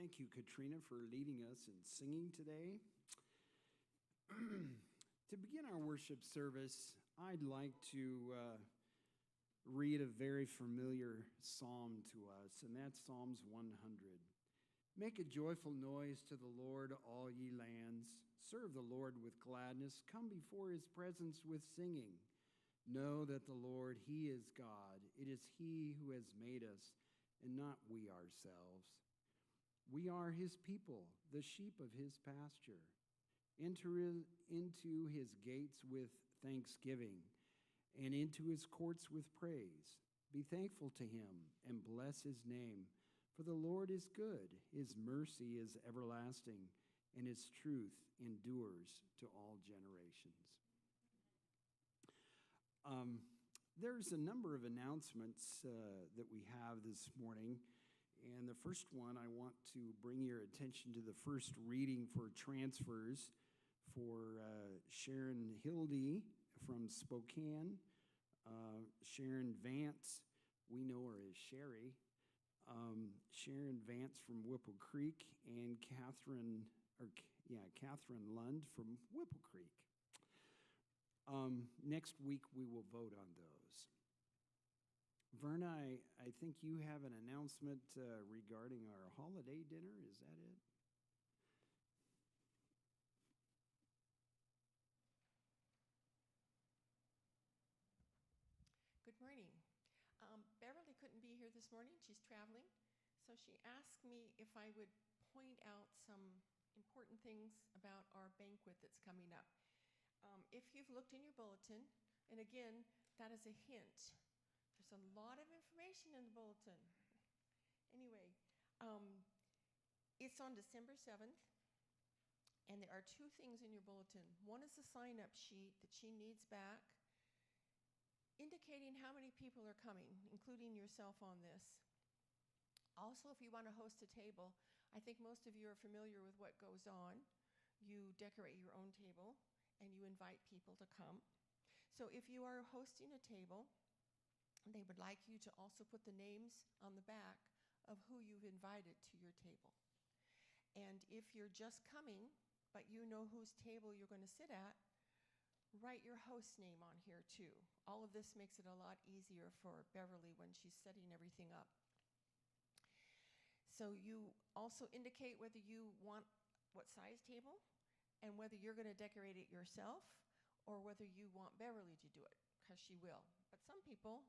Thank you, Katrina, for leading us in singing today. To begin our worship service, I'd like to read a very familiar psalm to us, and that's Psalms 100. Make a joyful noise to the Lord, all ye lands. Serve the Lord with gladness. Come before his presence with singing. Know that the Lord, he is God. It is he who has made us, and not we ourselves. We are his people, the sheep of his pasture. Enter into his gates with thanksgiving, and into his courts with praise. Be thankful to him, and bless his name. For the Lord is good, his mercy is everlasting, and his truth endures to all generations. There's a number of announcements that we have this morning. And the first one, I want to bring your attention to the first reading for transfers for Sharon Hildy from Spokane, Sharon Vance, we know her as Sherry, Sharon Vance from Whipple Creek, and Catherine Lund from Whipple Creek. Next week we will vote on those. Verna, I think you have an announcement regarding our holiday dinner. Is that it? Good morning. Beverly couldn't be here this morning. She's traveling. So she asked me if I would point out some important things about our banquet that's coming up. If you've looked in your bulletin, and again, that is a hint. There's a lot of information in the bulletin. Anyway, it's on December 7th, and there are two things in your bulletin. One is a sign-up sheet that she needs back, indicating how many people are coming, including yourself on this. Also, if you want to host a table, I think most of you are familiar with what goes on. You decorate your own table, and you invite people to come. So if you are hosting a table, they would like you to also put the names on the back of who you've invited to your table. And if you're just coming, but you know whose table you're going to sit at, write your host name on here too. All of this makes it a lot easier for Beverly when she's setting everything up. So you also indicate whether you want what size table and whether you're going to decorate it yourself or whether you want Beverly to do it, because she will. But some people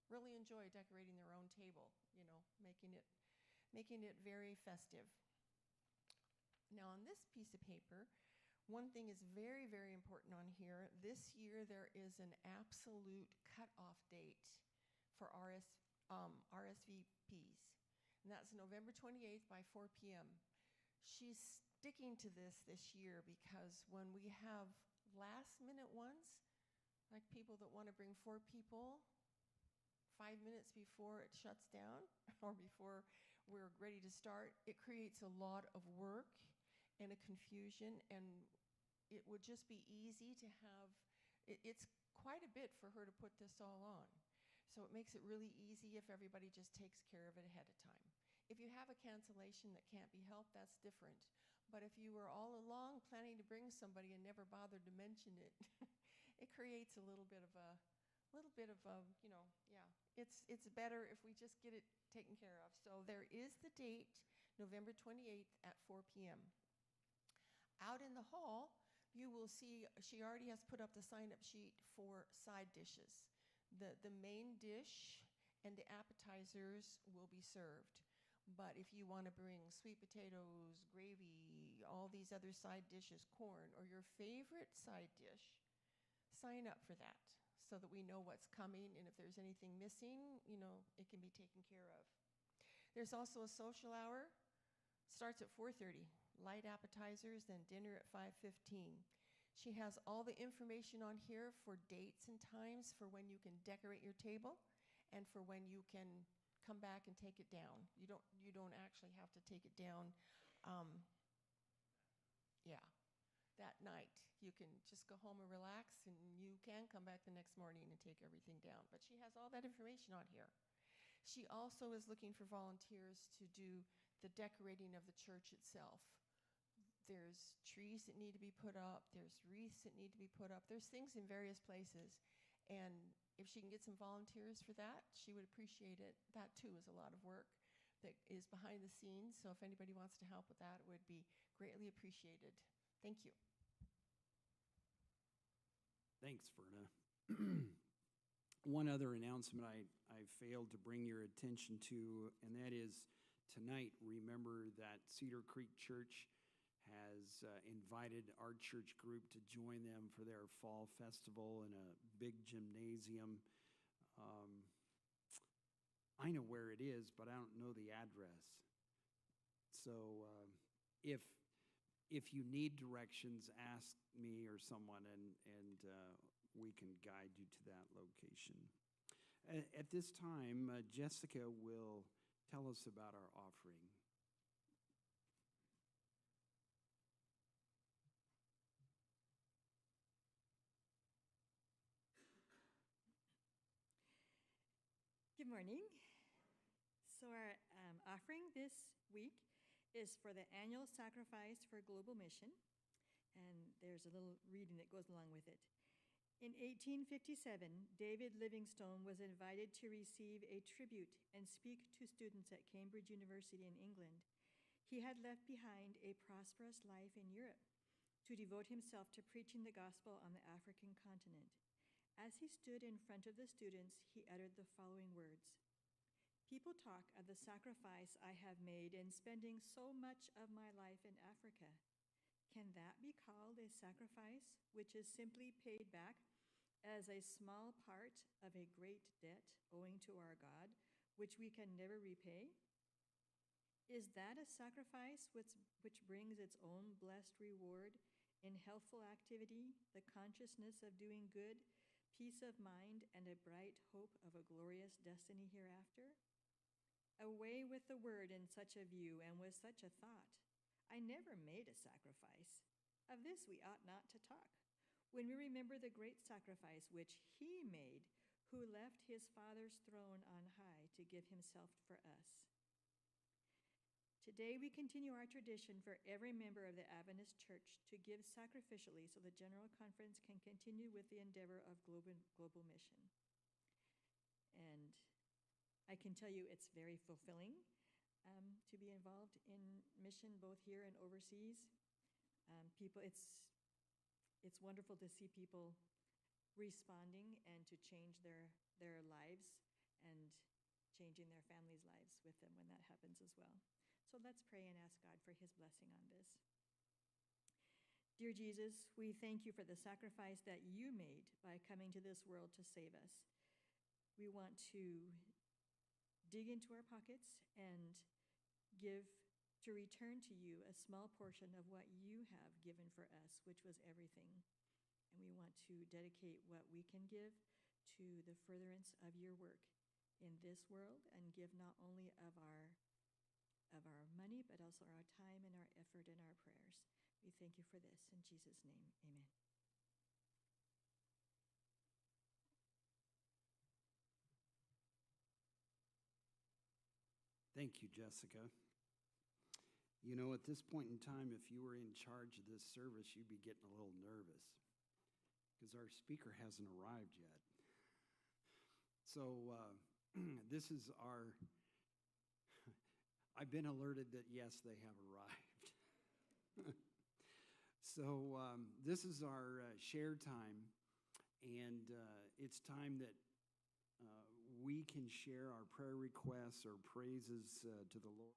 really enjoy decorating their own table, you know, making it very festive. Now on this piece of paper, one thing is very, very important on here. This year there is an absolute cutoff date for RSVPs, and that's November 28th by 4 p.m. She's sticking to this year because when we have last minute ones, like people that want to bring 4 people, 5 minutes before it shuts down or before we're ready to start, it creates a lot of work and a confusion, and it would just be easy to have, it's quite a bit for her to put this all on. So it makes it really easy if everybody just takes care of it ahead of time. If you have a cancellation that can't be helped, that's different. But if you were all along planning to bring somebody and never bothered to mention it, it creates a little bit of a, you know, yeah. It's better if we just get it taken care of. So there is the date, November 28th at 4 p.m. Out in the hall, you will see she already has put up the sign-up sheet for side dishes. The main dish and the appetizers will be served. But if you want to bring sweet potatoes, gravy, all these other side dishes, corn, or your favorite side dish, sign up for that so that we know what's coming, and if there's anything missing, you know, it can be taken care of. There's also a social hour. Starts at 4:30. Light appetizers, then dinner at 5:15. She has all the information on here for dates and times for when you can decorate your table and for when you can come back and take it down. You don't actually have to take it down that night. You can just go home and relax, and you can come back the next morning and take everything down. But she has all that information on here. She also is looking for volunteers to do the decorating of the church itself. There's trees that need to be put up. There's wreaths that need to be put up. There's things in various places. And if she can get some volunteers for that, she would appreciate it. That, too, is a lot of work that is behind the scenes. So if anybody wants to help with that, it would be greatly appreciated. Thank you. Thanks, Verna. One other announcement I failed to bring your attention to, and that is tonight, remember that Cedar Creek Church has invited our church group to join them for their fall festival in a big gymnasium. I know where it is, but I don't know the address. So if you need directions, ask me or someone, and we can guide you to that location. At this time, Jessica will tell us about our offering. Good morning. So our offering this week is for the annual sacrifice for global mission, and there's a little reading that goes along with it. In 1857, David Livingstone was invited to receive a tribute and speak to students at Cambridge University in England. He had left behind a prosperous life in Europe to devote himself to preaching the gospel on the African continent. As he stood in front of the students, he uttered the following words: "People talk of the sacrifice I have made in spending so much of my life in Africa. Can that be called a sacrifice which is simply paid back as a small part of a great debt owing to our God, which we can never repay? Is that a sacrifice which brings its own blessed reward in healthful activity, the consciousness of doing good, peace of mind, and a bright hope of a glorious destiny hereafter? Away with the word in such a view and with such a thought. I never made a sacrifice. Of this we ought not to talk. When we remember the great sacrifice which he made, who left his Father's throne on high to give himself for us." Today we continue our tradition for every member of the Adventist Church to give sacrificially so the General Conference can continue with the endeavor of global mission. And I can tell you it's very fulfilling to be involved in mission both here and overseas. It's wonderful to see people responding and to change their lives and changing their families' lives with them when that happens as well. So let's pray and ask God for his blessing on this. Dear Jesus, we thank you for the sacrifice that you made by coming to this world to save us. We want to dig into our pockets and return to you a small portion of what you have given for us, which was everything. And we want to dedicate what we can give to the furtherance of your work in this world, and give not only of our money, but also our time and our effort and our prayers. We thank you for this. In Jesus' name, amen. Thank you, Jessica. You know, at this point in time, if you were in charge of this service, you'd be getting a little nervous because our speaker hasn't arrived yet. So this is our, I've been alerted that, yes, they have arrived. So this is our share time, and it's time that we can share our prayer requests or praises to the Lord.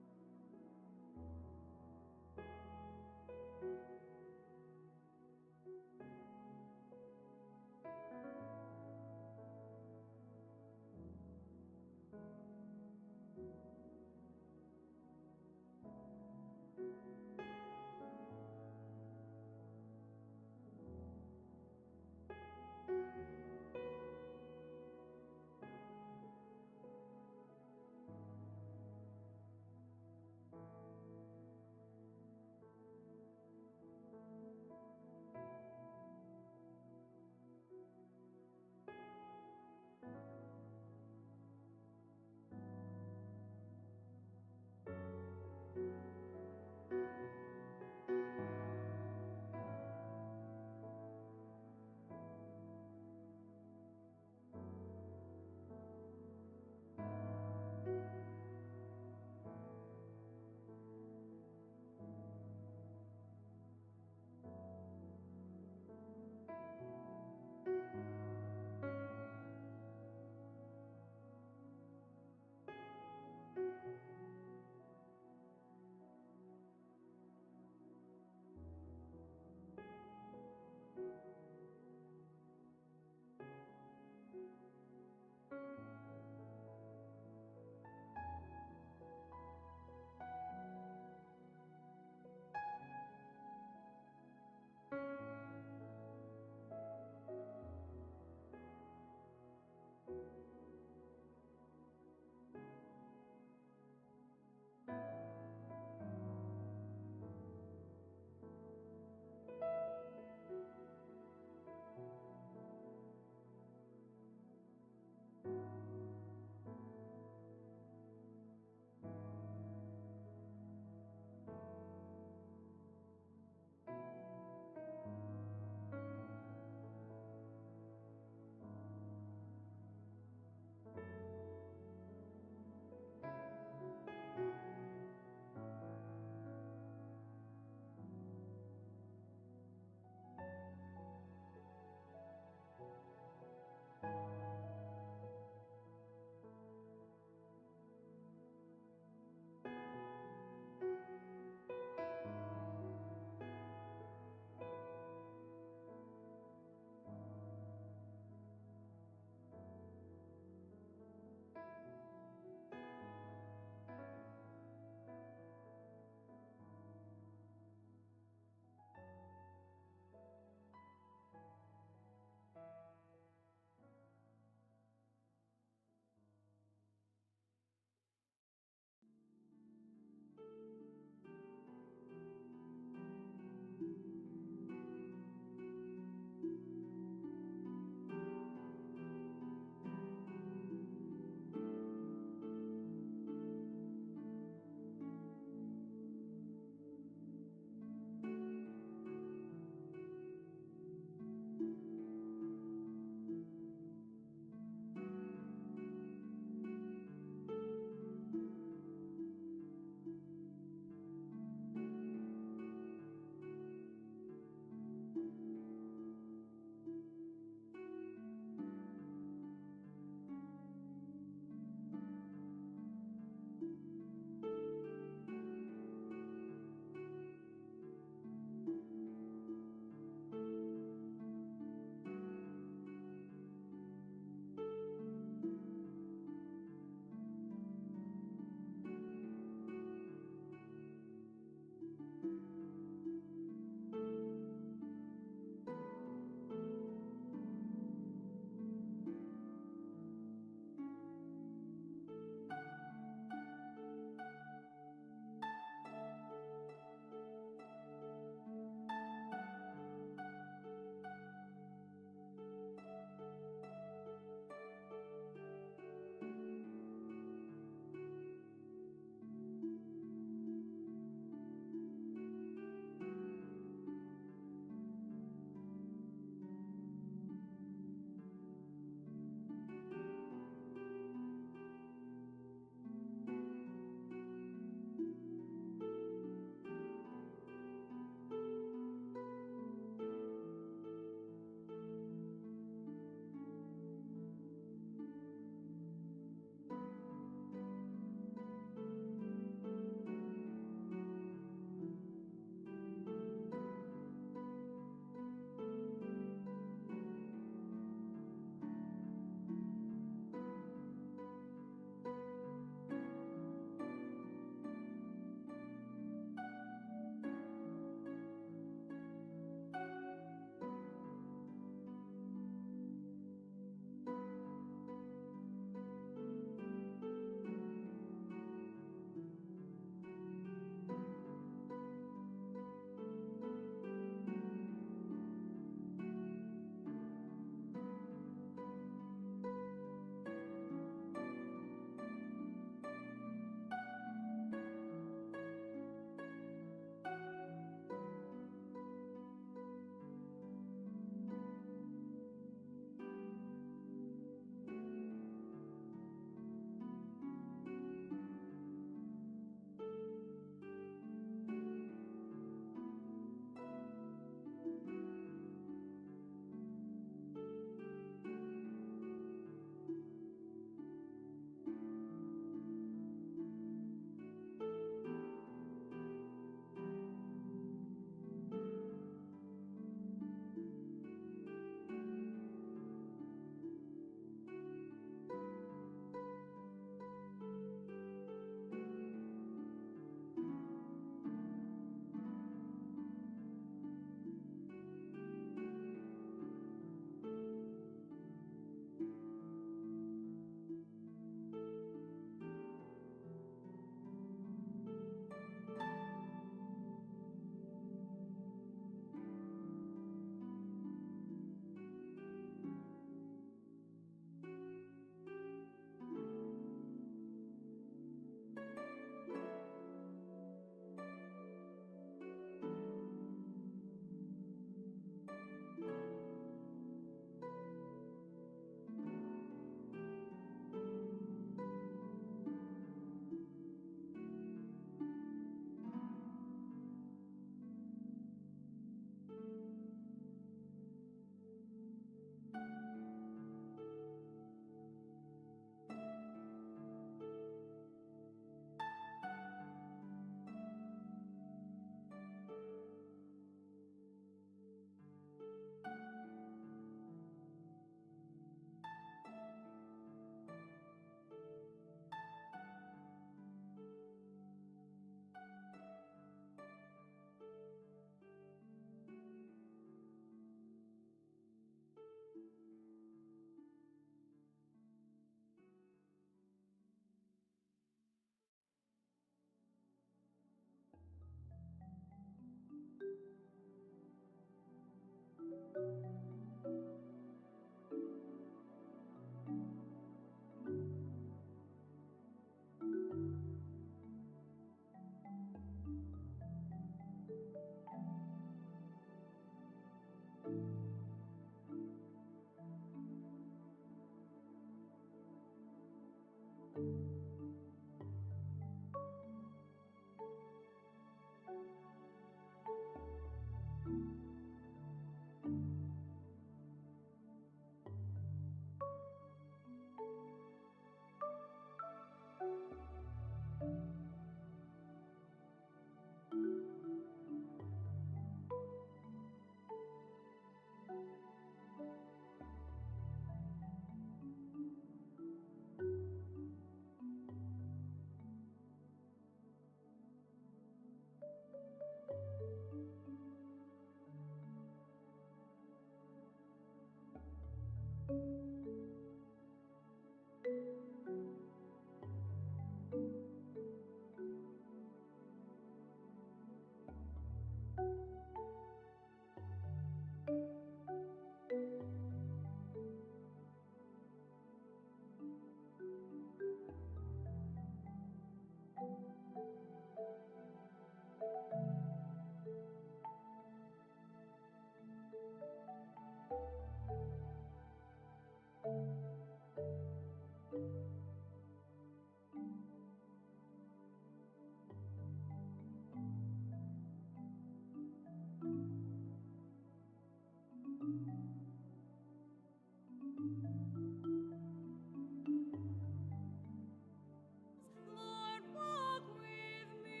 Lord, walk with me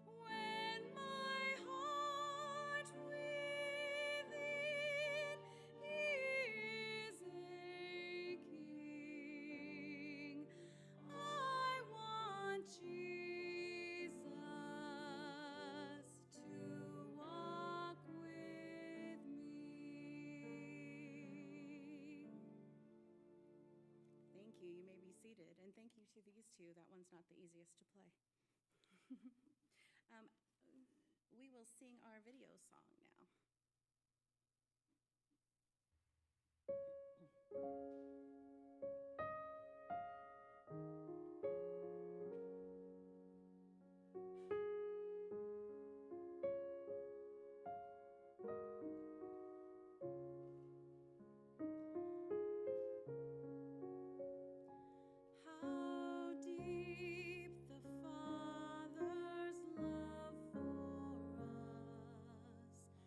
when my heart within is aching. I want Jesus to walk with me. Thank you. You may be seated. And thank you to these two. That one's not the easiest to play. um, we will sing our video song now. How deep the Father's love for us.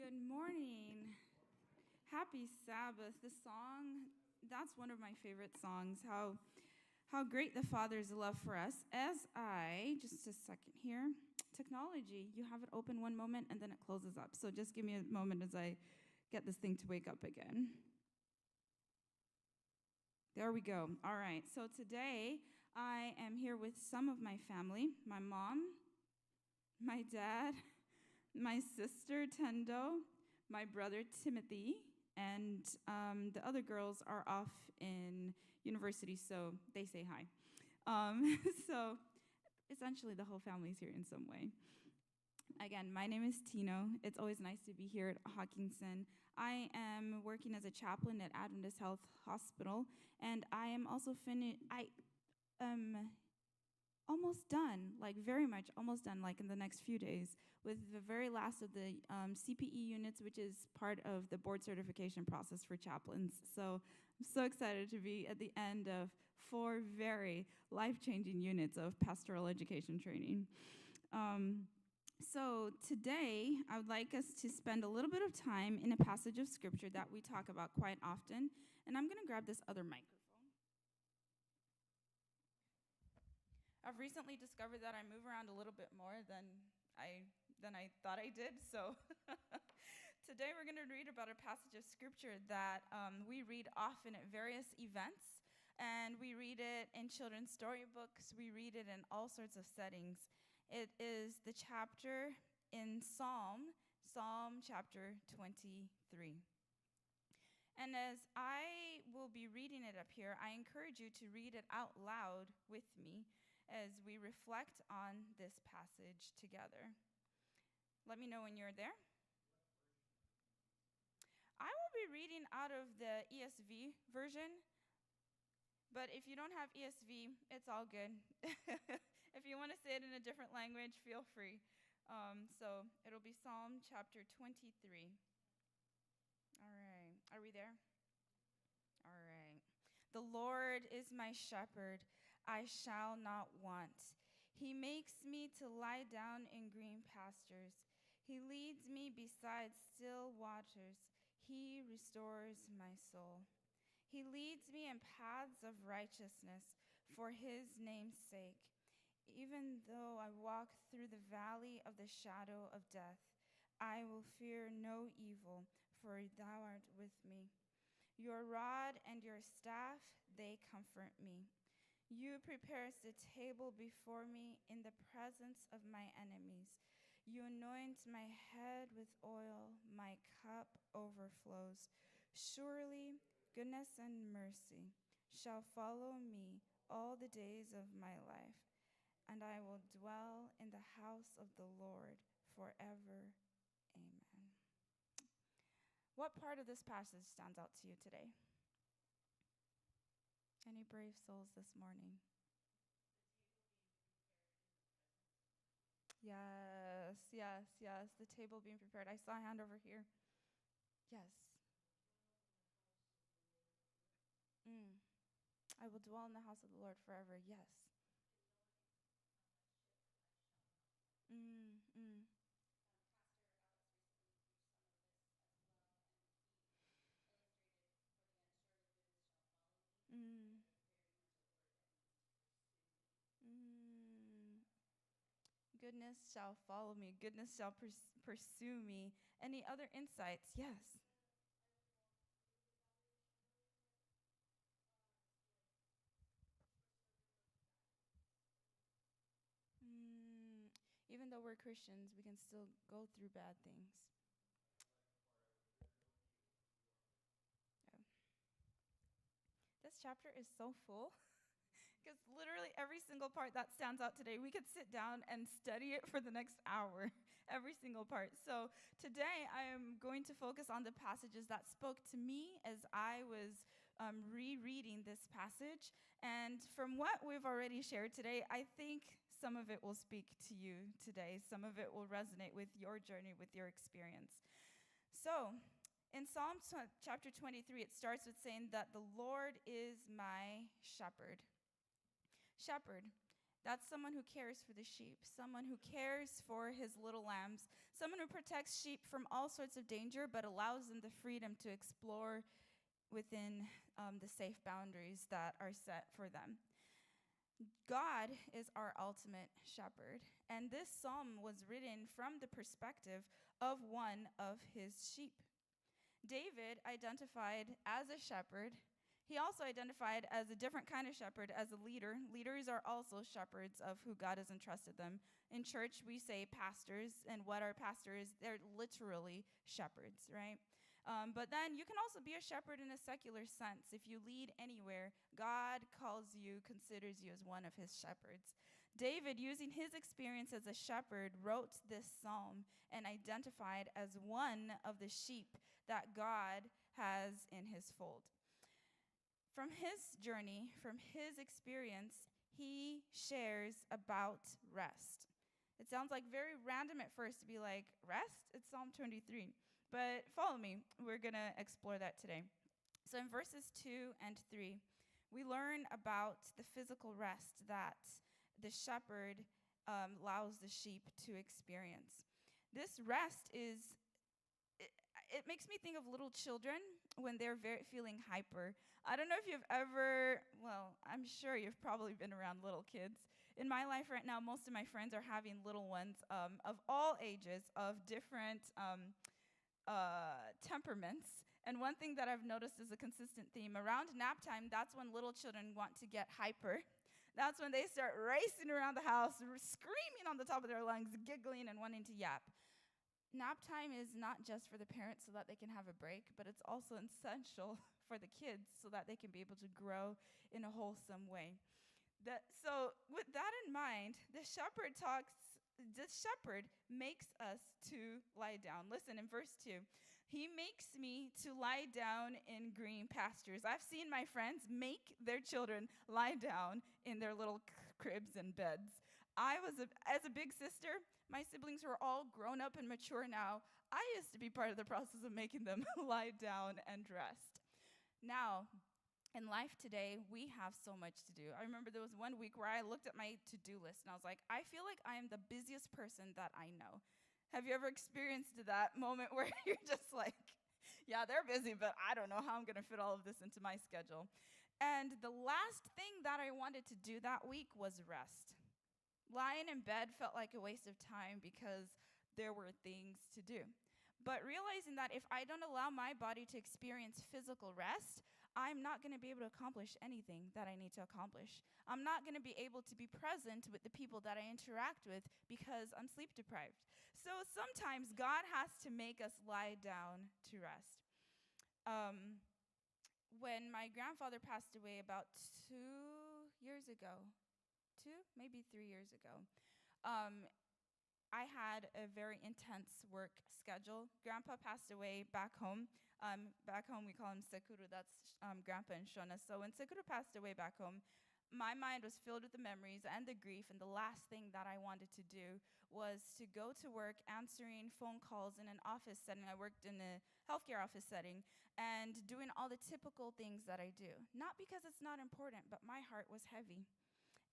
Good morning. Happy Sabbath. The song, that's one of my favorite songs. How great the Father's love for us. Just a second here. Technology, you have it open one moment and then it closes up. So just give me a moment as I get this thing to wake up again. There we go. All right. So today I am here with some of my family, my mom, my dad, my sister Tendo, my brother Timothy, and the other girls are off in university, so they say hi. So essentially the whole family's here in some way. Again, my name is Tino. It's always nice to be here at Hawkinson. I am working as a chaplain at Adventist Health Hospital, and I am also almost done, like very much almost done, like in the next few days, with the very last of the CPE units, which is part of the board certification process for chaplains. So I'm so excited to be at the end of 4 very life-changing units of pastoral education training. So today, I would like us to spend a little bit of time in a passage of scripture that we talk about quite often. And I'm going to grab this other microphone. I've recently discovered that I move around a little bit more than I thought I did. So today we're going to read about a passage of scripture that we read often at various events. And we read it in children's storybooks. We read it in all sorts of settings. It is the chapter in Psalm chapter 23. And as I will be reading it up here, I encourage you to read it out loud with me as we reflect on this passage together. Let me know when you're there. I will be reading out of the ESV version, but if you don't have ESV, it's all good. If you want to say it in a different language, feel free. So it'll be Psalm chapter 23. All right. Are we there? All right. The Lord is my shepherd. I shall not want. He makes me to lie down in green pastures. He leads me beside still waters. He restores my soul. He leads me in paths of righteousness for his name's sake. Even though I walk through the valley of the shadow of death, I will fear no evil, for thou art with me. Your rod and your staff, they comfort me. You prepare the table before me in the presence of my enemies. You anoint my head with oil, my cup overflows. Surely goodness and mercy shall follow me all the days of my life, and I will dwell in the house of the Lord forever. Amen. What part of this passage stands out to you today? Any brave souls this morning? Yes, yes, yes. The table being prepared. I saw a hand over here. Yes. I will dwell in the house of the Lord forever. Yes. Mm, mm. Mm. Mm. Goodness shall follow me. Goodness shall pursue me. Any other insights? Yes. Mm. Even though we're Christians, we can still go through bad things. Yeah. This chapter is so full. Because literally every single part that stands out today, we could sit down and study it for the next hour, every single part. So today I am going to focus on the passages that spoke to me as I was rereading this passage. And from what we've already shared today, I think some of it will speak to you today. Some of it will resonate with your journey, with your experience. So in Psalm chapter 23, it starts with saying that the Lord is my shepherd. Shepherd. That's someone who cares for the sheep, someone who cares for his little lambs, someone who protects sheep from all sorts of danger but allows them the freedom to explore within the safe boundaries that are set for them. God is our ultimate shepherd, and this psalm was written from the perspective of one of his sheep. David identified as a shepherd. He also identified as a different kind of shepherd, as a leader. Leaders are also shepherds of who God has entrusted them. In church, we say pastors, and what are pastors? They're literally shepherds, right? But then you can also be a shepherd in a secular sense. If you lead anywhere, God calls you, considers you as one of his shepherds. David, using his experience as a shepherd, wrote this psalm and identified as one of the sheep that God has in his fold. From his journey, from his experience, he shares about rest. It sounds like very random at first to be like, rest? It's Psalm 23. But follow me. We're going to explore that today. So in verses 2 and 3, we learn about the physical rest that the shepherd allows the sheep to experience. This rest it makes me think of little children when they're feeling hyper. I don't know if you've ever, well, I'm sure you've probably been around little kids. In my life right now, most of my friends are having little ones of all ages, of different temperaments. And one thing that I've noticed is a consistent theme. Around nap time, that's when little children want to get hyper. That's when they start racing around the house, screaming on the top of their lungs, giggling and wanting to yap. Nap time is not just for the parents so that they can have a break, but it's also essential for the kids so that they can be able to grow in a wholesome way. So with that in mind, the shepherd makes us to lie down. Listen, in verse 2, he makes me to lie down in green pastures. I've seen my friends make their children lie down in their little cribs and beds. As a big sister, my siblings who are all grown up and mature now, I used to be part of the process of making them lie down and rest. Now, in life today, we have so much to do. I remember there was one week where I looked at my to-do list and I was like, I feel like I am the busiest person that I know. Have you ever experienced that moment where you're just like, yeah, they're busy, but I don't know how I'm going to fit all of this into my schedule? And the last thing that I wanted to do that week was rest. Lying in bed felt like a waste of time because there were things to do. But realizing that if I don't allow my body to experience physical rest, I'm not going to be able to accomplish anything that I need to accomplish. I'm not going to be able to be present with the people that I interact with because I'm sleep deprived. So sometimes God has to make us lie down to rest. When my grandfather passed away about 2 years ago, maybe 3 years ago, I had a very intense work schedule. Grandpa passed away back home. Back home, we call him Sekuru. That's Grandpa in Shona. So when Sekuru passed away back home, my mind was filled with the memories and the grief, and the last thing that I wanted to do was to go to work answering phone calls in an office setting. I worked in a healthcare office setting and doing all the typical things that I do. Not because it's not important, but my heart was heavy.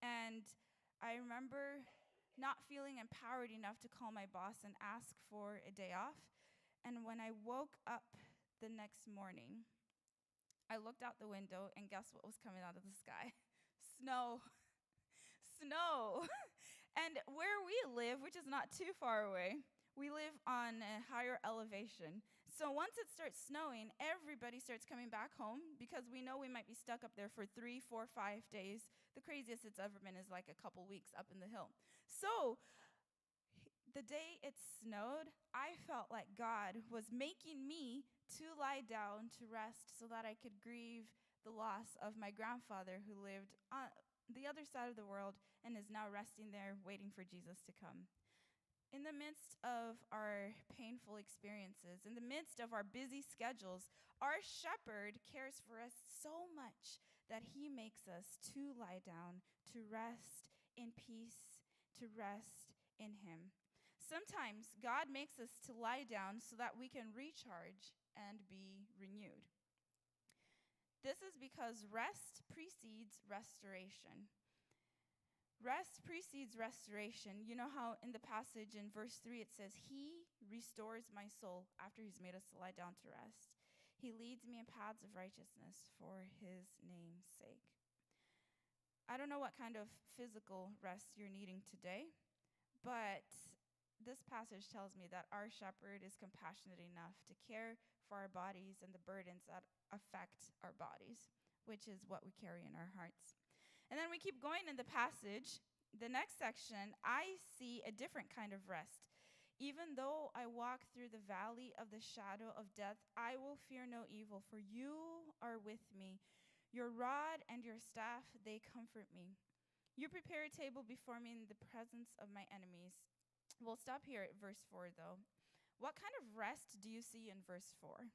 And I remember not feeling empowered enough to call my boss and ask for a day off. And when I woke up the next morning, I looked out the window, and guess what was coming out of the sky? Snow. Snow. And where we live, which is not too far away, we live on a higher elevation. So once it starts snowing, everybody starts coming back home because we know we might be stuck up there for 3, 4, 5 days. The craziest it's ever been is like a couple weeks up in the hill. So the day it snowed, I felt like God was making me to lie down to rest so that I could grieve the loss of my grandfather who lived on the other side of the world and is now resting there waiting for Jesus to come. In the midst of our painful experiences, in the midst of our busy schedules, our shepherd cares for us so much that he makes us to lie down, to rest in peace, to rest in him. Sometimes God makes us to lie down so that we can recharge and be renewed. This is because rest precedes restoration. Rest precedes restoration. You know how in the passage in verse 3 it says, He restores my soul after He's made us to lie down to rest. He leads me in paths of righteousness for His name's sake. I don't know what kind of physical rest you're needing today, but this passage tells me that our shepherd is compassionate enough to care for our bodies and the burdens that affect our bodies, which is what we carry in our hearts. And then we keep going in the passage. The next section, I see a different kind of rest. Even though I walk through the valley of the shadow of death, I will fear no evil, for you are with me. Your rod and your staff, they comfort me. You prepare a table before me in the presence of my enemies. We'll stop here at verse 4, though. What kind of rest do you see in verse 4?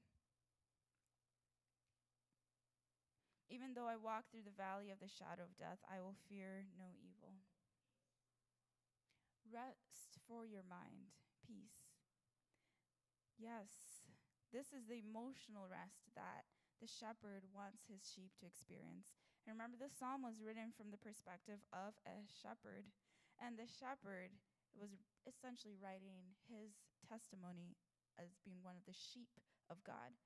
Even though I walk through the valley of the shadow of death, I will fear no evil. Rest for your mind, peace. Yes, this is the emotional rest that the shepherd wants his sheep to experience. And remember, this psalm was written from the perspective of a shepherd. And the shepherd was essentially writing his testimony as being one of the sheep of God.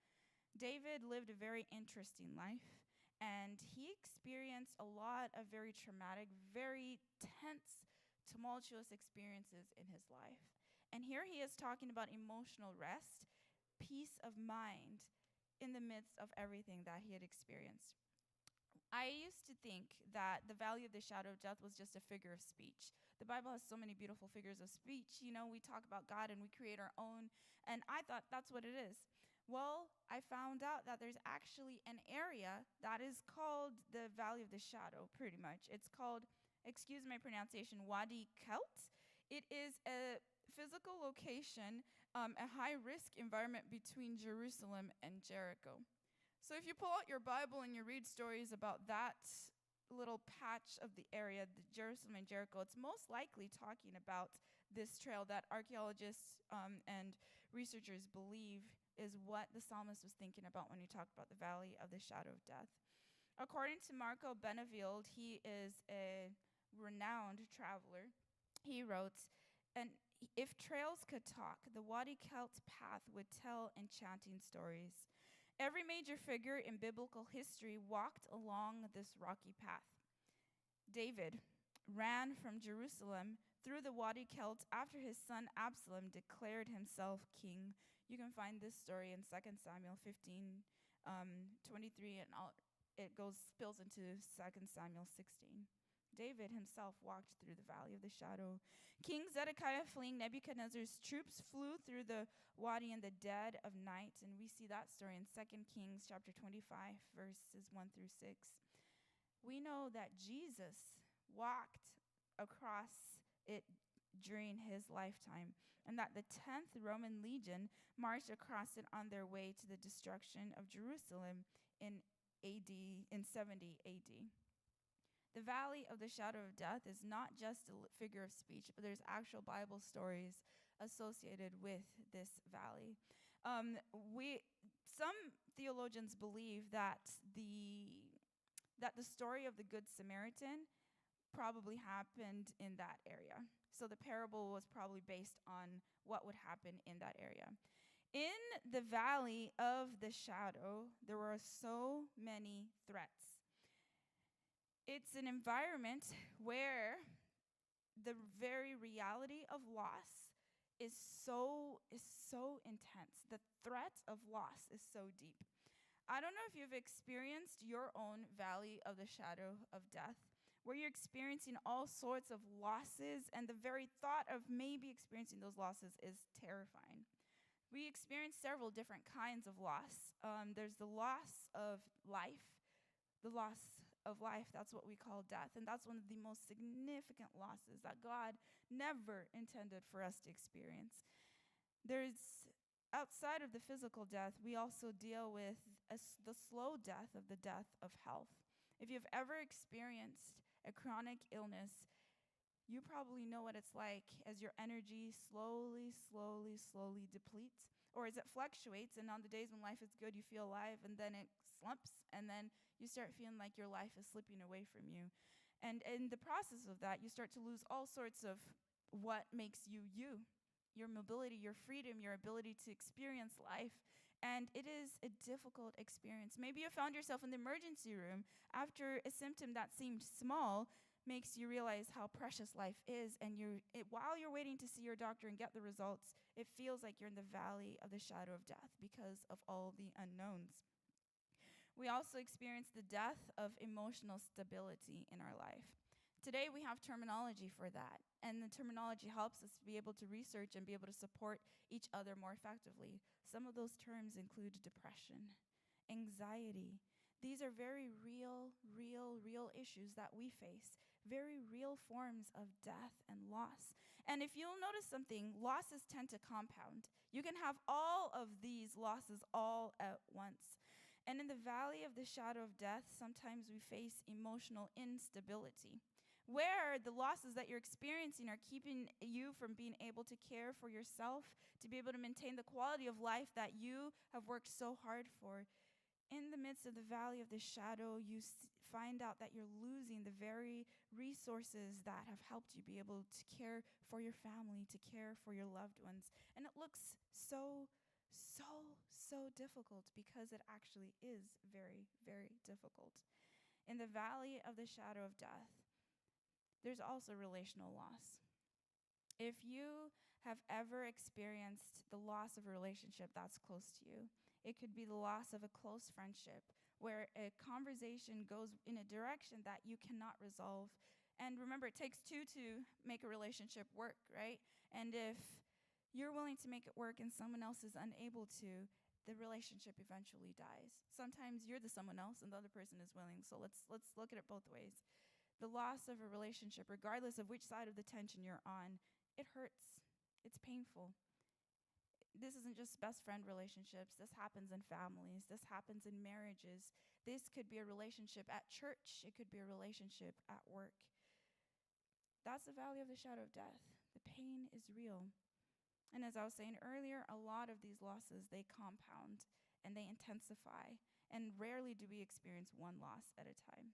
David lived a very interesting life. And he experienced a lot of very traumatic, very tense, tumultuous experiences in his life. And here he is talking about emotional rest, peace of mind in the midst of everything that he had experienced. I used to think that the valley of the shadow of death was just a figure of speech. The Bible has so many beautiful figures of speech. You know, we talk about God and we create our own. And I thought that's what it is. Well, I found out that there's actually an area that is called the Valley of the Shadow, pretty much. It's called, excuse my pronunciation, Wadi Kelt. It is a physical location, a high-risk environment between Jerusalem and Jericho. So if you pull out your Bible and you read stories about that little patch of the area, the Jerusalem and Jericho, it's most likely talking about this trail that archaeologists and researchers believe is what the psalmist was thinking about when he talked about the valley of the shadow of death. According to Marco Benevield, he is a renowned traveler. He wrote, and if trails could talk, the Wadi Kelt path would tell enchanting stories. Every major figure in biblical history walked along this rocky path. David ran from Jerusalem through the Wadi Kelt after his son Absalom declared himself king. You can find this story in 2 Samuel 15, 23, and it spills into 2 Samuel 16. David himself walked through the valley of the shadow. King Zedekiah, fleeing Nebuchadnezzar's troops, flew through the wadi in the dead of night, and we see that story in 2 Kings chapter 25, verses 1 through 6. We know that Jesus walked across it during his lifetime, and that the 10th Roman legion marched across it on their way to the destruction of Jerusalem in 70 AD. The valley of the shadow of death is not just a figure of speech, but there's actual Bible stories associated with this valley. Some theologians believe that the story of the Good Samaritan probably happened in that area. So the parable was probably based on what would happen in that area. In the valley of the shadow, there were so many threats. It's an environment where the very reality of loss is so intense. The threat of loss is so deep. I don't know if you've experienced your own valley of the shadow of death, where you're experiencing all sorts of losses, and the very thought of maybe experiencing those losses is terrifying. We experience several different kinds of loss. There's the loss of life. The loss of life, that's what we call death, and that's one of the most significant losses that God never intended for us to experience. There's, outside of the physical death, we also deal with the slow death of the death of health. If you've ever experienced a chronic illness, you probably know what it's like as your energy slowly depletes, or as it fluctuates, and on the days when life is good, you feel alive, and then it slumps, and then you start feeling like your life is slipping away from you. And in the process of that, you start to lose all sorts of what makes you you, your mobility, your freedom, your ability to experience life. And it is a difficult experience. Maybe you found yourself in the emergency room after a symptom that seemed small makes you realize how precious life is. And while you're waiting to see your doctor and get the results, it feels like you're in the valley of the shadow of death because of all the unknowns. We also experience the death of emotional stability in our life. Today, we have terminology for that, and the terminology helps us to be able to research and be able to support each other more effectively. Some of those terms include depression, anxiety. These are very real issues that we face, very real forms of death and loss. And if you'll notice something, losses tend to compound. You can have all of these losses all at once. And in the valley of the shadow of death, sometimes we face emotional instability, where the losses that you're experiencing are keeping you from being able to care for yourself, to be able to maintain the quality of life that you have worked so hard for. In the midst of the valley of the shadow, you find out that you're losing the very resources that have helped you be able to care for your family, to care for your loved ones. And it looks so difficult because it actually is very, very difficult. In the valley of the shadow of death, there's also relational loss. If you have ever experienced the loss of a relationship that's close to you, it could be the loss of a close friendship where a conversation goes in a direction that you cannot resolve. And remember, it takes two to make a relationship work, right? And if you're willing to make it work and someone else is unable to, the relationship eventually dies. Sometimes you're the someone else and the other person is willing. So let's look at it both ways. The loss of a relationship, regardless of which side of the tension you're on, it hurts. It's painful. This isn't just best friend relationships. This happens in families. This happens in marriages. This could be a relationship at church. It could be a relationship at work. That's the valley of the shadow of death. The pain is real. And as I was saying earlier, a lot of these losses, they compound and they intensify. And rarely do we experience one loss at a time.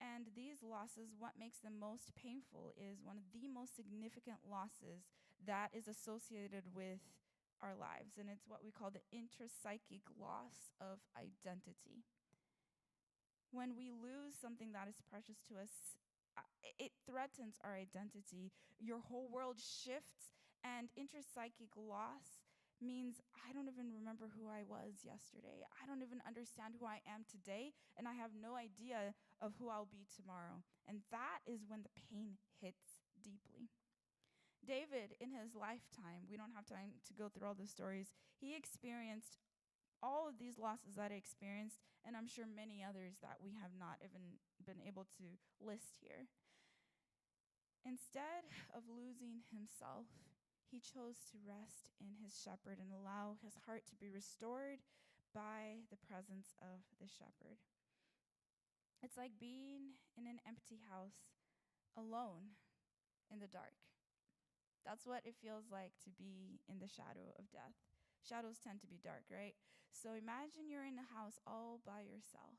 And these losses, what makes them most painful is one of the most significant losses that is associated with our lives. And it's what we call the intrapsychic loss of identity. When we lose something that is precious to us, it threatens our identity. Your whole world shifts, and intrapsychic loss means I don't even remember who I was yesterday. I don't even understand who I am today, and I have no idea of who I'll be tomorrow. And that is when the pain hits deeply. David, in his lifetime, we don't have time to go through all the stories, he experienced all of these losses that I experienced, and I'm sure many others that we have not even been able to list here. Instead of losing himself, he chose to rest in his shepherd and allow his heart to be restored by the presence of the shepherd. It's like being in an empty house alone in the dark. That's what it feels like to be in the shadow of death. Shadows tend to be dark, right? So imagine you're in a house all by yourself.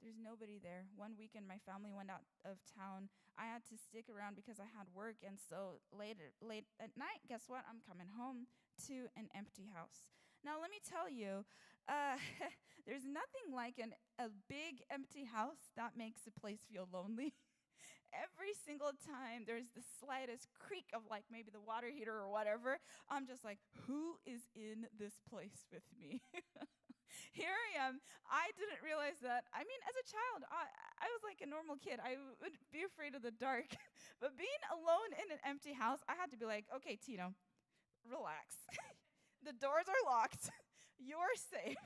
There's nobody there. One weekend, my family went out of town. I had to stick around because I had work, and so late at night, guess what? I'm coming home to an empty house. Now, let me tell you, there's nothing like a big empty house that makes a place feel lonely. Every single time there's the slightest creak of like maybe the water heater or whatever, I'm just like, who is in this place with me? Here I am. I didn't realize that. I mean, as a child, I was like a normal kid. I would be afraid of the dark. But being alone in an empty house, I had to be like, okay, Tino, relax. The doors are locked. You're safe.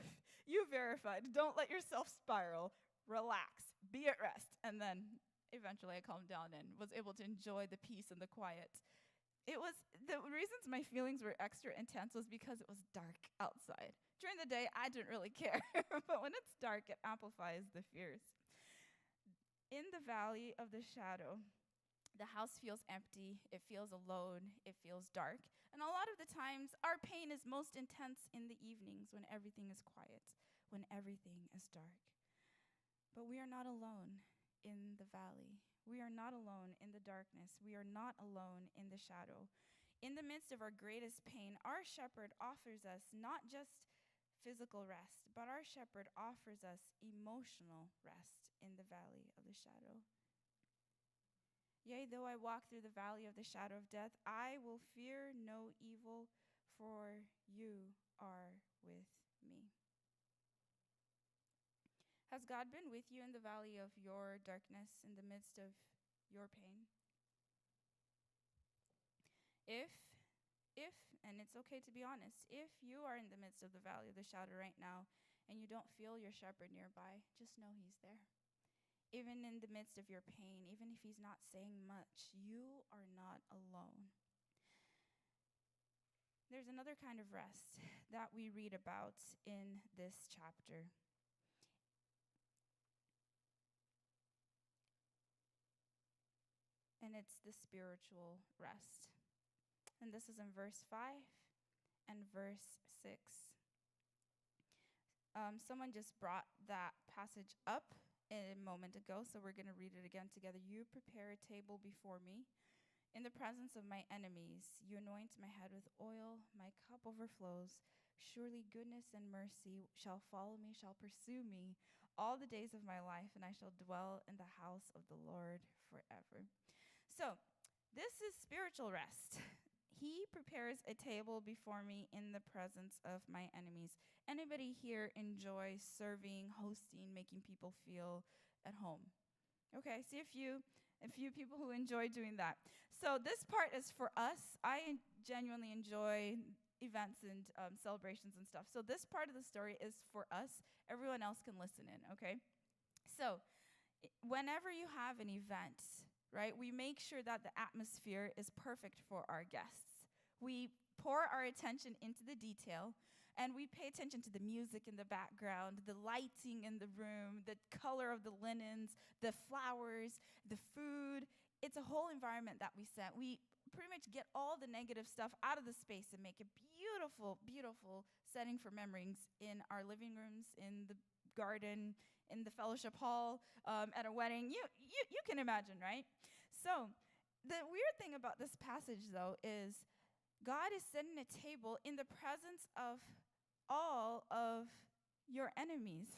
You verified. Don't let yourself spiral. Relax. Be at rest. And then eventually I calmed down and was able to enjoy the peace and the quiet. It was the reasons my feelings were extra intense was because it was dark outside. During the day, I didn't really care, but when it's dark, it amplifies the fears. In the valley of the shadow, the house feels empty, it feels alone, it feels dark. And a lot of the times, our pain is most intense in the evenings when everything is quiet, when everything is dark. But we are not alone in the valley. We are not alone in the darkness. We are not alone in the shadow. In the midst of our greatest pain, our shepherd offers us not just physical rest, but our shepherd offers us emotional rest in the valley of the shadow. Yea, though I walk through the valley of the shadow of death, I will fear no evil, for you are with me. Has God been with you in the valley of your darkness, in the midst of your pain? If, and it's okay to be honest, if you are in the midst of the valley of the shadow right now and you don't feel your shepherd nearby, just know he's there. Even in the midst of your pain, even if he's not saying much, you are not alone. There's another kind of rest that we read about in this chapter. And it's the spiritual rest. And this is in verse 5 and verse 6. Someone just brought that passage up a moment ago, so we're going to read it again together. You prepare a table before me in the presence of my enemies. You anoint my head with oil, my cup overflows. Surely goodness and mercy shall follow me, shall pursue me all the days of my life, and I shall dwell in the house of the Lord forever. So, this is spiritual rest. He prepares a table before me in the presence of my enemies. Anybody here enjoy serving, hosting, making people feel at home? Okay, I see a few people who enjoy doing that. So this part is for us. I genuinely enjoy events and celebrations and stuff. So this part of the story is for us. Everyone else can listen in, okay? So whenever you have an event, right, we make sure that the atmosphere is perfect for our guests. We pour our attention into the detail, and we pay attention to the music in the background, the lighting in the room, the color of the linens, the flowers, the food. It's a whole environment that we set. We pretty much get all the negative stuff out of the space and make a beautiful, beautiful setting for memories in our living rooms, in the garden, in the fellowship hall, at a wedding. You can imagine, right? So the weird thing about this passage, though, is God is setting a table in the presence of all of your enemies.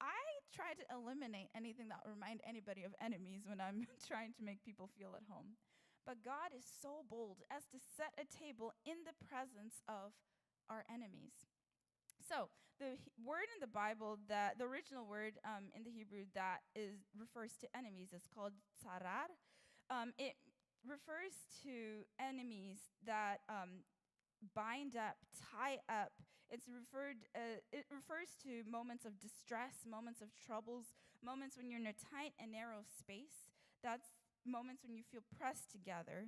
I try to eliminate anything that will remind anybody of enemies when I'm trying to make people feel at home. But God is so bold as to set a table in the presence of our enemies. So the word in the Bible, the original word in the Hebrew that refers to enemies is called tsarar. It refers to enemies that bind up, tie up. It refers to moments of distress, moments of troubles, moments when you're in a tight and narrow space. That's moments when you feel pressed together.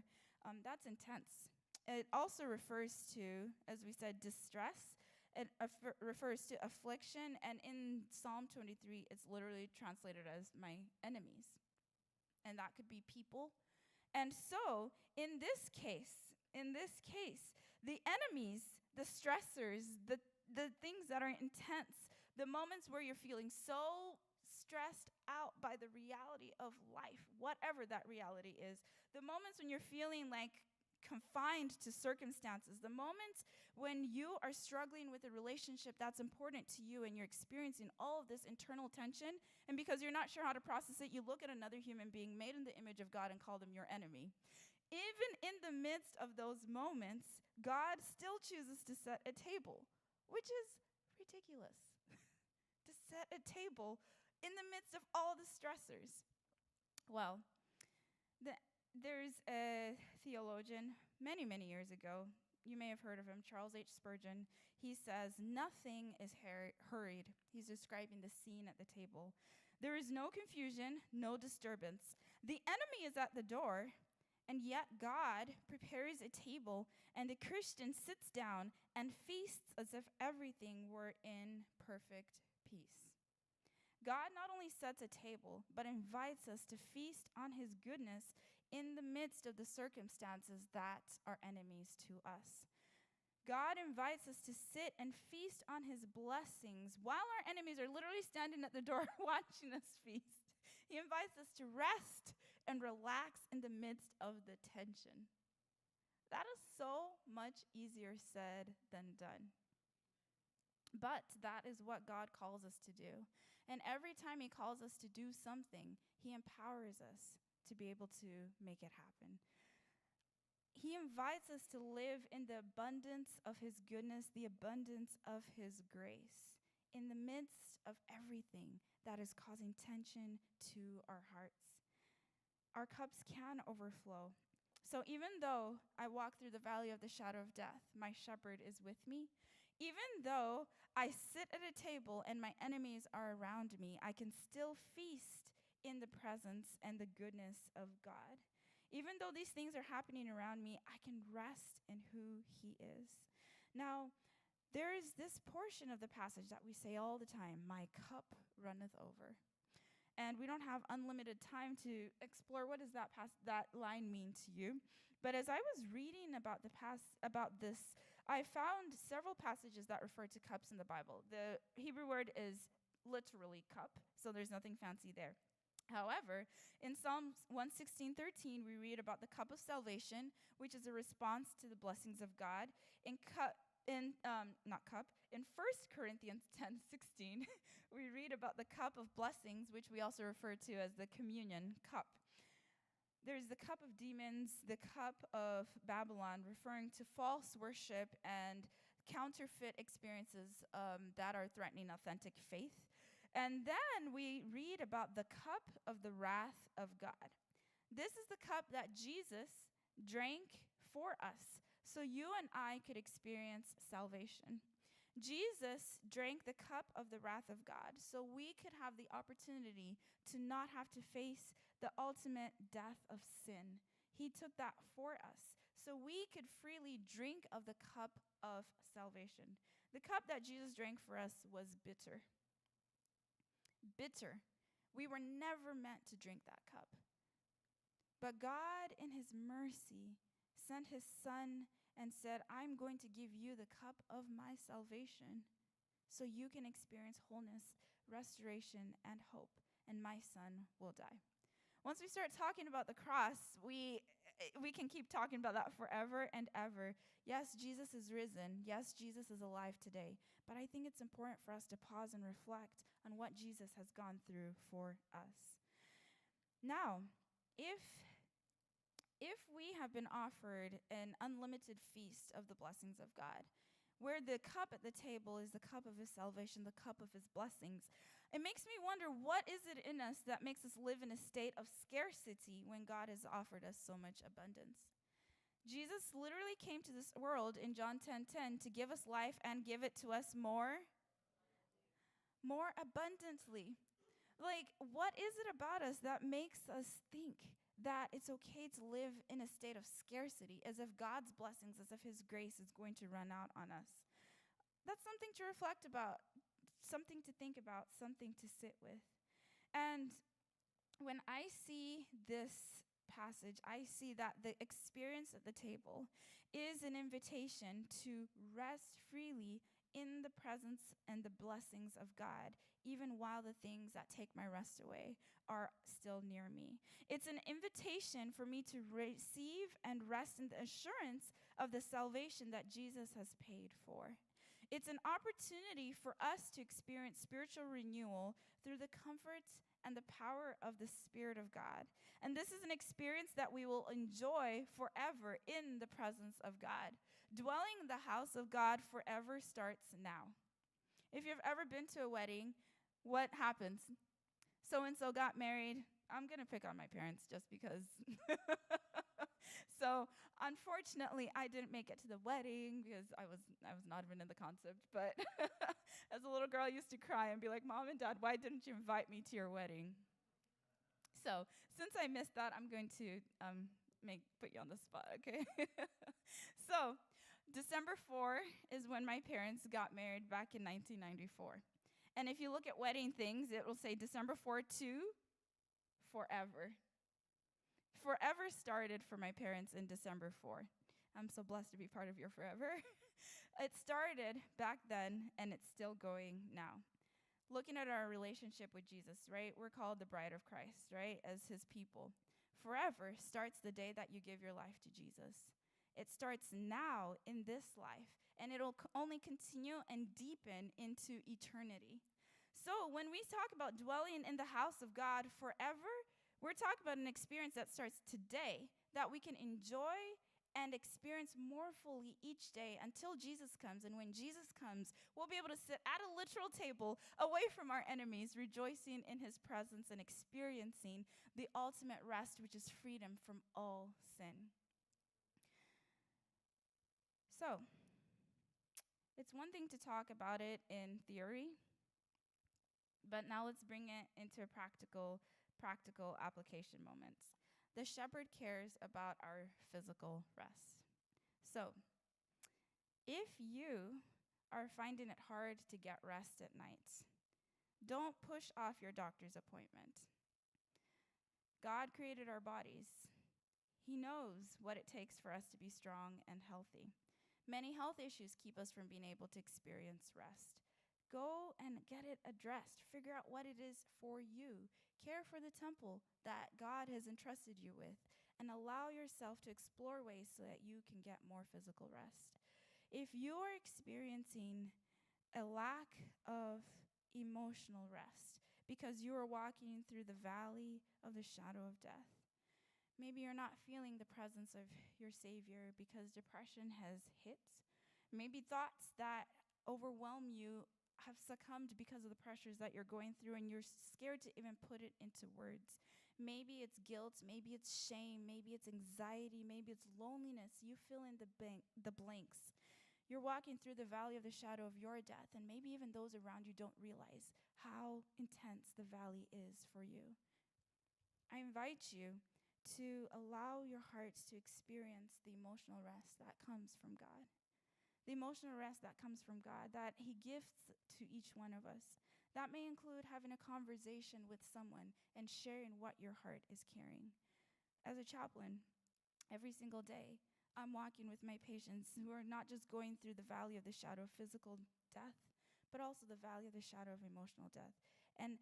That's intense. It also refers to, as we said, distress. It refers to affliction, and in Psalm 23, it's literally translated as my enemies. And that could be people. And so, in this case, the enemies, the stressors, the things that are intense, the moments where you're feeling so stressed out by the reality of life, whatever that reality is, the moments when you're feeling like confined to circumstances, the moments when you are struggling with a relationship that's important to you and you're experiencing all of this internal tension, and because you're not sure how to process it, you look at another human being made in the image of God and call them your enemy. Even in the midst of those moments, God still chooses to set a table, which is ridiculous. To set a table in the midst of all the stressors. Well, there's a theologian many, many years ago. You may have heard of him, Charles H. Spurgeon. He says, nothing is hurried. He's describing the scene at the table. There is no confusion, no disturbance. The enemy is at the door, and yet God prepares a table, and the Christian sits down and feasts as if everything were in perfect peace. God not only sets a table, but invites us to feast on his goodness in the midst of the circumstances that are enemies to us. God invites us to sit and feast on his blessings while our enemies are literally standing at the door watching us feast. He invites us to rest and relax in the midst of the tension. That is so much easier said than done. But that is what God calls us to do. And every time he calls us to do something, he empowers us to be able to make it happen. He invites us to live in the abundance of his goodness, the abundance of his grace, in the midst of everything that is causing tension to our hearts. Our cups can overflow. So even though I walk through the valley of the shadow of death, my shepherd is with me. Even though I sit at a table and my enemies are around me, I can still feast in the presence and the goodness of God. Even though these things are happening around me, I can rest in who he is. Now, there is this portion of the passage that we say all the time, my cup runneth over. And we don't have unlimited time to explore what does that line mean to you. But as I was reading about this, I found several passages that refer to cups in the Bible. The Hebrew word is literally cup, so there's nothing fancy there. However, in Psalms 116:13, we read about the cup of salvation, which is a response to the blessings of God. In 1 Corinthians 10:16, we read about the cup of blessings, which we also refer to as the communion cup. There's the cup of demons, the cup of Babylon, referring to false worship and counterfeit experiences that are threatening authentic faith. And then we read about the cup of the wrath of God. This is the cup that Jesus drank for us so you and I could experience salvation. Jesus drank the cup of the wrath of God so we could have the opportunity to not have to face the ultimate death of sin. He took that for us so we could freely drink of the cup of salvation. The cup that Jesus drank for us was bitter. Bitter. We were never meant to drink that cup. But God, in his mercy, sent his son and said, I'm going to give you the cup of my salvation so you can experience wholeness, restoration, and hope, and my son will die. Once we start talking about the cross, we can keep talking about that forever and ever. Yes, Jesus is risen. Yes, Jesus is alive today. But I think it's important for us to pause and reflect on what Jesus has gone through for us. Now, if we have been offered an unlimited feast of the blessings of God, where the cup at the table is the cup of his salvation, the cup of his blessings, it makes me wonder, what is it in us that makes us live in a state of scarcity when God has offered us so much abundance? Jesus literally came to this world in John 10:10 to give us life and give it to us more abundantly. Like, what is it about us that makes us think that it's okay to live in a state of scarcity, as if God's blessings, as if his grace is going to run out on us? That's something to reflect about, something to think about, something to sit with. And when I see this passage, I see that the experience at the table is an invitation to rest freely in the presence and the blessings of God, even while the things that take my rest away are still near me. It's an invitation for me to receive and rest in the assurance of the salvation that Jesus has paid for. It's an opportunity for us to experience spiritual renewal through the comfort and the power of the Spirit of God. And this is an experience that we will enjoy forever in the presence of God. Dwelling in the house of God forever starts now. If you've ever been to a wedding, what happens? So-and-so got married. I'm going to pick on my parents just because. So unfortunately, I didn't make it to the wedding because I was not even in the concept. But as a little girl, I used to cry and be like, Mom and Dad, why didn't you invite me to your wedding? So since I missed that, I'm going to put you on the spot, okay? So December 4 is when my parents got married back in 1994. And if you look at wedding things, it will say December 4 to forever. Forever started for my parents in December 4. I'm so blessed to be part of your forever. It started back then, and it's still going now. looking at our relationship with Jesus, right? We're called the bride of Christ, right? As his people. Forever starts the day that you give your life to Jesus. It starts now in this life, and it'll only continue and deepen into eternity. So when we talk about dwelling in the house of God forever, we're talking about an experience that starts today that we can enjoy and experience more fully each day until Jesus comes. And when Jesus comes, we'll be able to sit at a literal table away from our enemies, rejoicing in his presence and experiencing the ultimate rest, which is freedom from all sin. So, it's one thing to talk about it in theory, but now let's bring it into practical application moments. The shepherd cares about our physical rest. So, if you are finding it hard to get rest at night, don't push off your doctor's appointment. God created our bodies. He knows what it takes for us to be strong and healthy. Many health issues keep us from being able to experience rest. Go and get it addressed. Figure out what it is for you. Care for the temple that God has entrusted you with, and allow yourself to explore ways so that you can get more physical rest. If you're experiencing a lack of emotional rest because you are walking through the valley of the shadow of death, maybe you're not feeling the presence of your Savior because depression has hit. Maybe thoughts that overwhelm you have succumbed because of the pressures that you're going through, and you're scared to even put it into words. Maybe it's guilt, maybe it's shame, maybe it's anxiety, maybe it's loneliness. You fill in the blanks. You're walking through the valley of the shadow of your death, and maybe even those around you don't realize how intense the valley is for you. I invite you to allow your hearts to experience the emotional rest that comes from God. The emotional rest that comes from God, that he gifts to each one of us. That may include having a conversation with someone and sharing what your heart is carrying. As a chaplain, every single day, I'm walking with my patients who are not just going through the valley of the shadow of physical death, but also the valley of the shadow of emotional death. And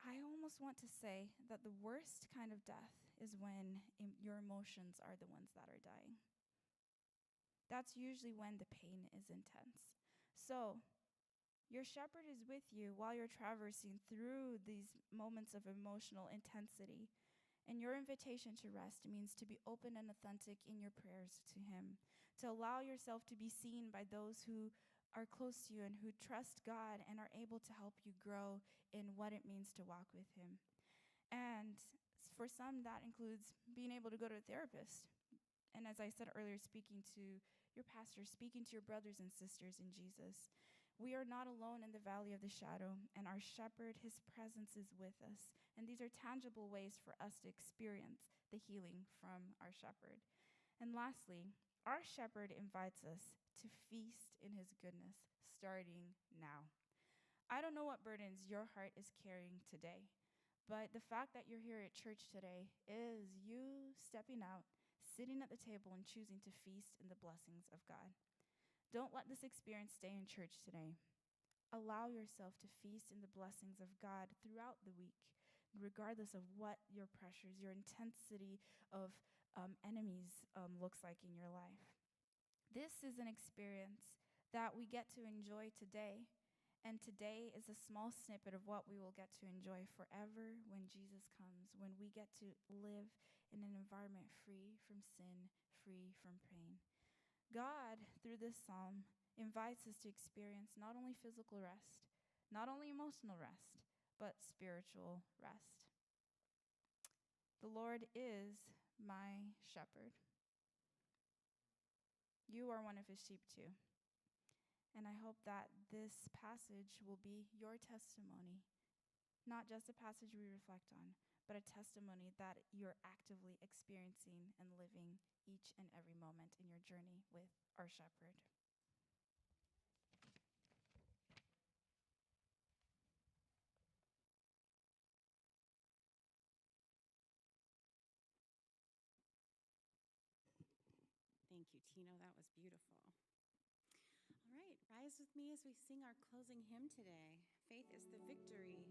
I almost want to say that the worst kind of death is when your emotions are the ones that are dying. That's usually when the pain is intense. So, your shepherd is with you while you're traversing through these moments of emotional intensity. And your invitation to rest means to be open and authentic in your prayers to him, to allow yourself to be seen by those who are close to you and who trust God and are able to help you grow in what it means to walk with him. And for some, that includes being able to go to a therapist. And as I said earlier, speaking to your pastor, speaking to your brothers and sisters in Jesus. We are not alone in the valley of the shadow, and our shepherd, his presence is with us. And these are tangible ways for us to experience the healing from our shepherd. And lastly, our shepherd invites us to feast in his goodness, starting now. I don't know what burdens your heart is carrying today, but the fact that you're here at church today is you stepping out, sitting at the table and choosing to feast in the blessings of God. Don't let this experience stay in church today. Allow yourself to feast in the blessings of God throughout the week, regardless of what your pressures, your intensity of enemies looks like in your life. This is an experience that we get to enjoy today, and today is a small snippet of what we will get to enjoy forever when Jesus comes, when we get to live in an environment free from sin, free from pain. God, through this psalm, invites us to experience not only physical rest, not only emotional rest, but spiritual rest. The Lord is my shepherd. You are one of his sheep too. And I hope that this passage will be your testimony, not just a passage we reflect on, but a testimony that you're actively experiencing and living each and every moment in your journey with our shepherd. Thank you, Tino. That was beautiful. All right, rise with me as we sing our closing hymn today. Faith is the victory.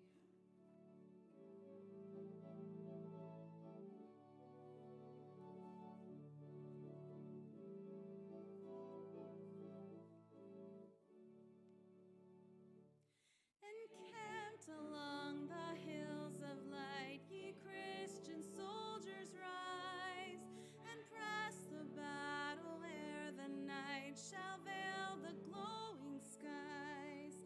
Encamped along the hills of light, ye Christian soldiers rise, and press the battle ere the night shall veil the glowing skies.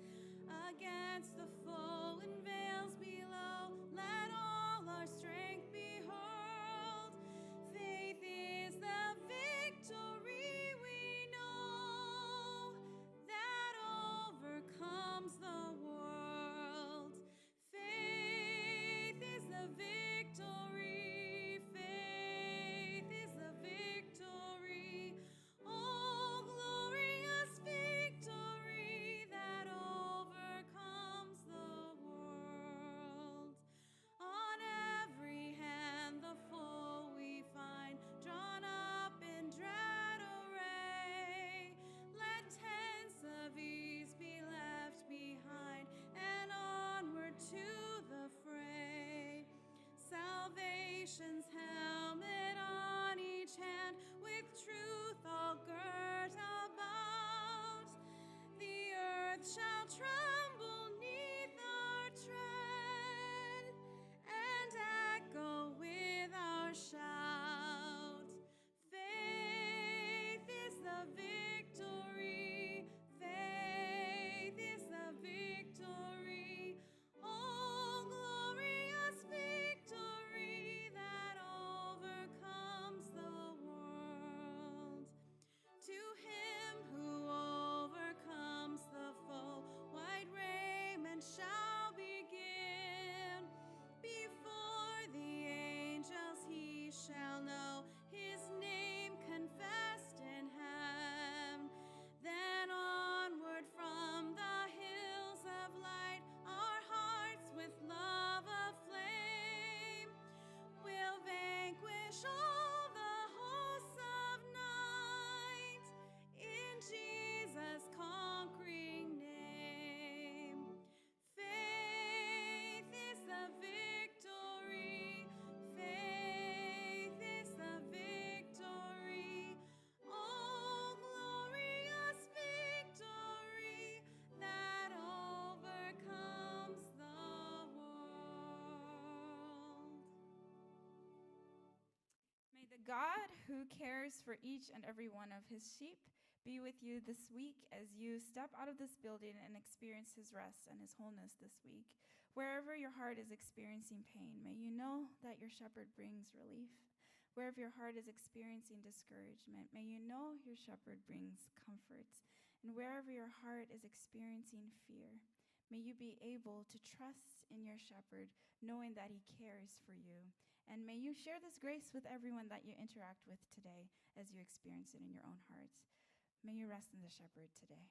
Against the foe in veils below, let all our strength be hurled. Faith is the victory we know that overcomes the world. Faith is the victory. Faith is the victory. Oh, glorious victory that overcomes the world. On every hand the foe we find, drawn up in dread array. Let tents of ease be left behind, and onward to the fray. Salvation's helmet on each hand, with truth all girt about. The earth shall tremble 'neath our tread, and echo with our shout. Faith is the victory. Faith is the victory. Oh, glorious victory that overcomes the world. To him who overcomes the foe, white raiment shall be given. Before the angels he shall know his name confessed in heaven. Then onward from the hills of light, our hearts with love aflame will vanquish all the hosts of night in Jesus' conquering name. Faith is the victory. Faith is the victory. Oh, glorious victory that overcomes the world. May the God who cares for each and every one of his sheep be with you this week as you step out of this building and experience his rest and his wholeness this week. Wherever your heart is experiencing pain, may you know that your shepherd brings relief. Wherever your heart is experiencing discouragement, may you know your shepherd brings comfort. And wherever your heart is experiencing fear, may you be able to trust in your shepherd, knowing that he cares for you. And may you share this grace with everyone that you interact with today as you experience it in your own heart. May you rest in the shepherd today.